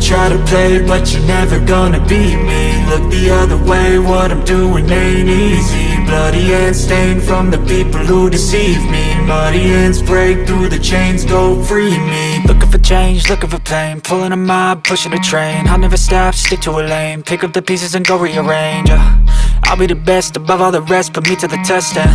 could try to play, but you're never gonna beat me. Look the other way, what I'm doing ain't easy. Bloody hands stained from the people who deceive me. Muddy hands break through the chains, go free me. Looking for change, looking for pain, pulling a mob, pushing a train. I'll never stop, stick to a lane, pick up the pieces and go rearrange. I'll be the best above all the rest, put me to the test and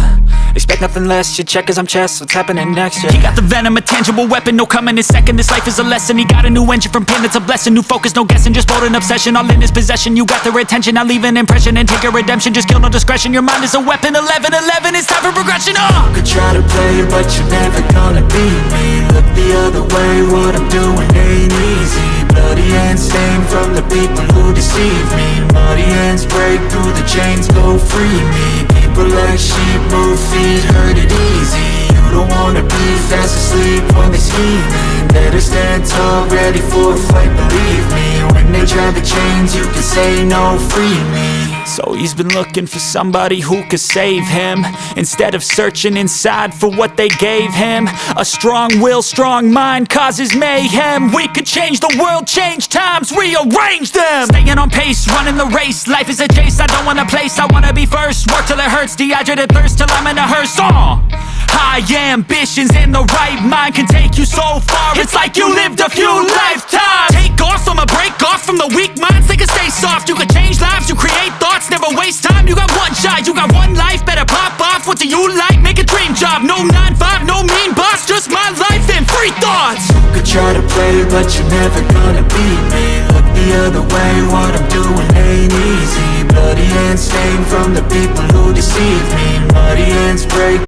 expect nothing less. You check as I'm chess, what's happening next? Yeah. He got the venom, a tangible weapon, no coming in second. This life is a lesson. He got a new engine from pain, that's a blessing. New focus, no guessing, just bold and obsession. All in his possession, you got their attention. I'll leave an impression and take a redemption. Just kill, no discretion. Your mind is a weapon. 11-11, it's time for progression. You could try to play, but you're never gonna beat me. Look the other way, what I'm doing ain't easy. Bloody hands stained from the people who deceive me. Muddy hands break through the chains, go free me. People like sheep move feet, hurt it easy. You don't wanna be fast asleep when they scheming. Better stand tall, ready for a fight, believe me. When they try the chains, you can say no, free me. So he's been looking for somebody who could save him, instead of searching inside for what they gave him. A strong will, strong mind causes mayhem. We could change the world, change times, rearrange them. Staying on pace, running the race. Life is a chase, I don't want a place, I wanna be first. Work till it hurts, dehydrated thirst till I'm in a hearse. High ambitions and the right mind can take you so far. It's like you lived a few lifetimes. Take off, I'ma break off from the weak minds. They can stay soft, you can change lives, you create thoughts. Never waste time, you got one shot, you got one life. Better pop off, what do you like? Make a dream job, no 9-5, no mean boss. Just my life and free thoughts. You could try to play, but you're never gonna beat me. Look the other way, what I'm doing ain't easy. Bloody hands stained from the people who deceive me. Muddy hands break